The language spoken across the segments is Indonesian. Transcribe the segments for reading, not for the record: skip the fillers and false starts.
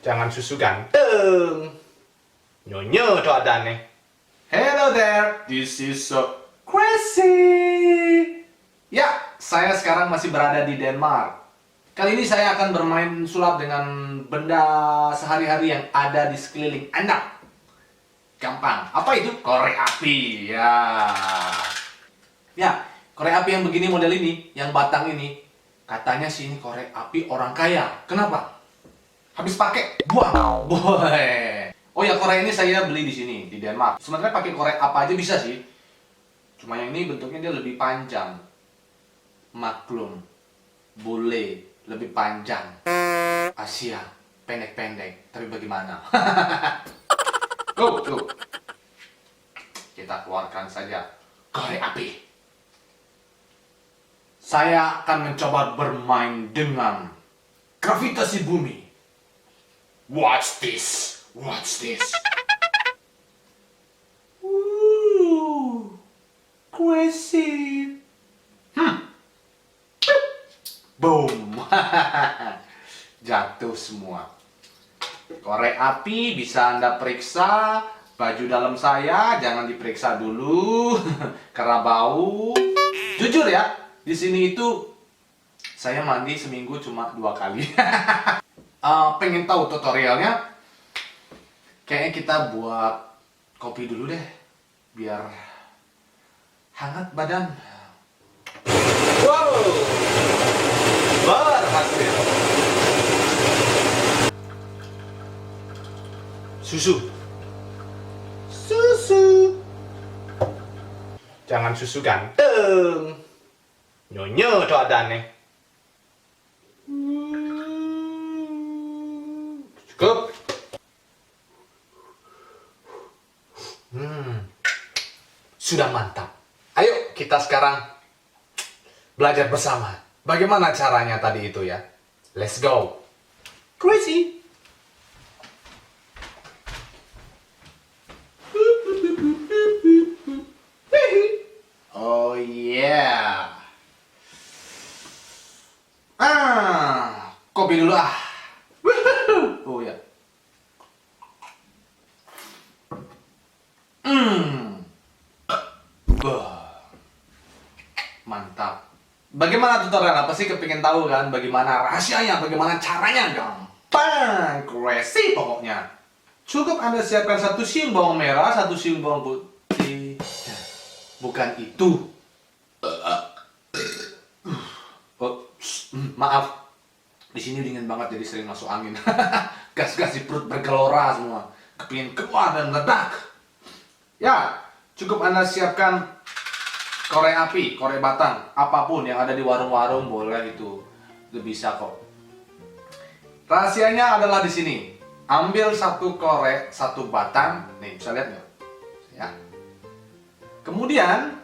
Jangan susu ganteng. Nyonya tuh ada nih. Hello there, this is so crazy. Ya, saya sekarang masih berada di Denmark. Kali ini saya akan bermain sulap dengan benda sehari-hari yang ada di sekeliling Anda. Gampang. Apa itu? Korek api. Ya, korek api yang begini model ini, yang batang ini, katanya sih ini korek api orang kaya. Kenapa? Habis pakai, buang. Boy. Oh ya, korek ini saya beli di sini di Denmark. Sebenarnya pakai korek apa aja bisa sih. Cuma yang ini bentuknya dia lebih panjang. Maklum, boleh lebih panjang. Asia, pendek-pendek. Tapi bagaimana? Go. Kita keluarkan saja korek api. Saya akan mencoba bermain dengan gravitasi bumi. Watch this. Crazy. Boom. Jatuh semua. Korek api bisa Anda periksa. Baju dalam saya jangan diperiksa dulu karena bau. Jujur ya, di sini itu saya mandi seminggu cuma 2 kali. Pengen tahu tutorialnya? Kayaknya kita buat kopi dulu deh, biar hangat badan. Wow, berhasil. Susu. Jangan susu ganteng. Nyonya tuh ada nih. Cukup. Sudah mantap. Ayo kita sekarang belajar bersama. Bagaimana caranya tadi itu ya? Let's go. Crazy. Oh yeah. Kopi dulu ah. Oh ya. Mantap. Bagaimana tutorial? Apa sih kepingin tahu kan? Bagaimana rahasianya? Bagaimana caranya? Gampang, crazy pokoknya. Cukup Anda siapkan 1 siung bawang merah, 1 siung bawang putih. Bukan itu. Maaf. Di sini dingin banget jadi sering masuk angin. Gas-gas di perut bergelora semua. Kepingin keluar dan meledak. Ya, cukup Anda siapkan korek api, korek batang, apapun yang ada di warung-warung boleh itu bisa kok. Rahasianya adalah di sini. Ambil 1 korek, 1 batang, nih bisa lihat nggak? Ya. Kemudian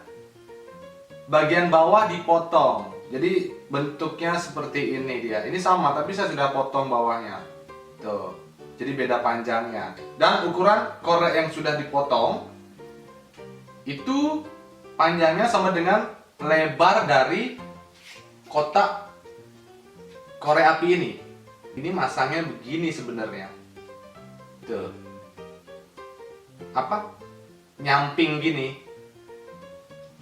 bagian bawah dipotong. Jadi bentuknya seperti ini dia. Ini sama tapi saya sudah potong bawahnya. Tuh. Jadi beda panjangnya. Dan ukuran korek yang sudah dipotong itu panjangnya sama dengan lebar dari kotak korek api ini. Ini masangnya begini sebenarnya. Tuh. Apa? Nyamping gini.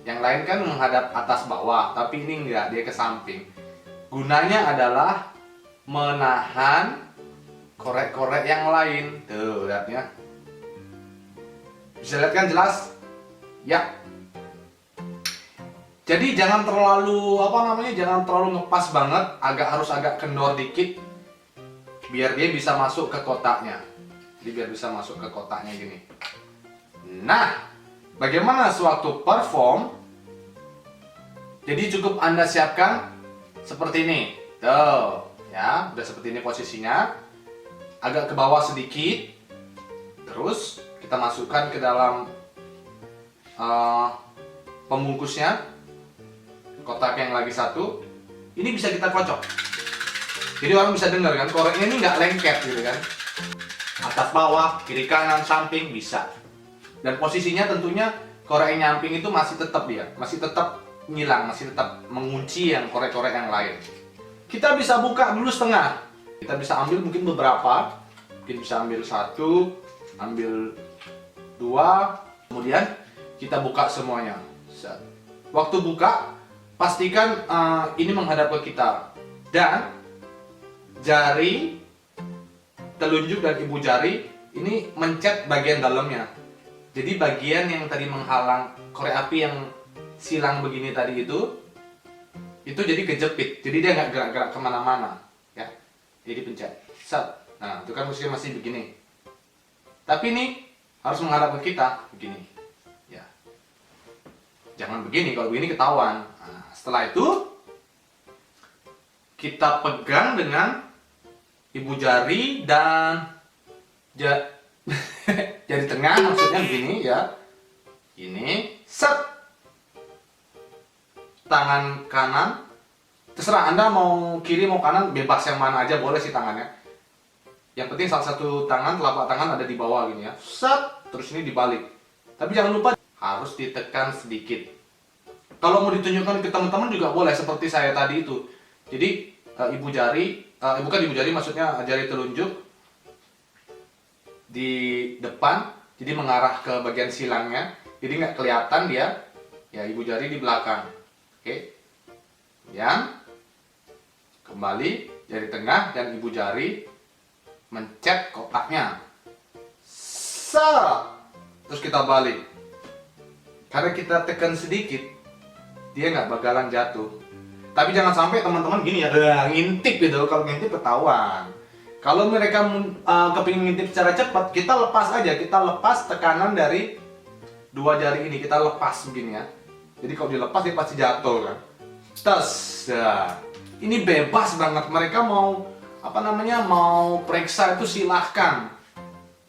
Yang lain kan menghadap atas bawah, tapi ini enggak, dia ke samping. Gunanya adalah menahan korek-korek yang lain. Tuh, lihatnya. Bisa lihat kan jelas? Ya. Jadi jangan terlalu jangan terlalu ngepas banget, harus agak kendor dikit biar dia bisa masuk ke kotaknya. Jadi biar bisa masuk ke kotaknya gini. Nah, bagaimana sewaktu perform? Jadi cukup Anda siapkan seperti ini. Tuh, ya, udah seperti ini posisinya. Agak ke bawah sedikit. Terus kita masukkan ke dalam pembungkusnya. Kotak yang lagi 1. Ini bisa kita kocok. Jadi orang bisa dengar kan, koreknya ini nggak lengket gitu kan. Atas bawah, kiri kanan, samping bisa. Dan posisinya tentunya korek nyamping itu masih tetap ngilang, masih tetap mengunci yang korek-korek yang lain. Kita bisa buka dulu setengah. Kita bisa ambil mungkin beberapa Mungkin bisa ambil 1, ambil 2, kemudian kita buka semuanya. Set. Waktu buka, pastikan ini menghadap ke kita. Dan jari, telunjuk dan ibu jari ini mencet bagian dalamnya. Jadi bagian yang tadi menghalang korek api yang silang begini tadi itu jadi kejepit. Jadi dia nggak gerak-gerak kemana-mana, ya. Jadi pencet, set. Nah, itu kan musiknya masih begini. Tapi ini harus menghadap ke kita begini, ya. Jangan begini, kalau begini ketahuan. Nah, setelah itu kita pegang dengan ibu jari dan jari tengah, maksudnya begini ya. Ini set. Tangan kanan, terserah Anda mau kiri mau kanan, bebas yang mana aja boleh sih tangannya. Yang penting salah satu tangan, telapak tangan ada di bawah gini ya. Set, terus ini dibalik. Tapi jangan lupa harus ditekan sedikit. Kalau mau ditunjukkan ke teman-teman juga boleh seperti saya tadi itu. Jadi ibu jari, bukan ibu jari, maksudnya jari telunjuk di depan, jadi mengarah ke bagian silangnya. Jadi nggak kelihatan dia. Ya, ibu jari di belakang. Oke. Kemudian kembali jari tengah dan ibu jari mencet kotaknya. Terus kita balik. Karena kita tekan sedikit, dia nggak bakalan jatuh. Tapi jangan sampai teman-teman gini ya, ngintip gitu. Kalau ngintip ketahuan. Kalau mereka kepingin ngintip secara cepat, kita lepas aja. Kita lepas tekanan dari dua jari ini. Kita lepas begini ya. Jadi kalau dilepas dia pasti jatuh kan. Tes. Ya. Ini bebas banget. Mereka mau mau periksa itu silahkan.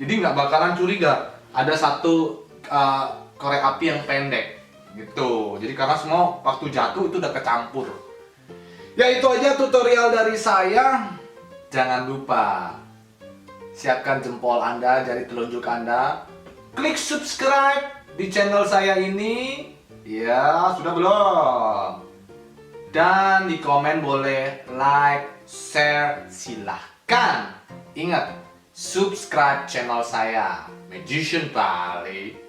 Jadi nggak bakalan curiga. Ada satu korek api yang pendek gitu. Jadi karena semua waktu jatuh itu udah kecampur. Ya itu aja tutorial dari saya. Jangan lupa siapkan jempol Anda, jari telunjuk Anda. Klik subscribe di channel saya ini. Ya, sudah belum? Dan di komen boleh like, share, silahkan. Ingat, subscribe channel saya, Magician Bali.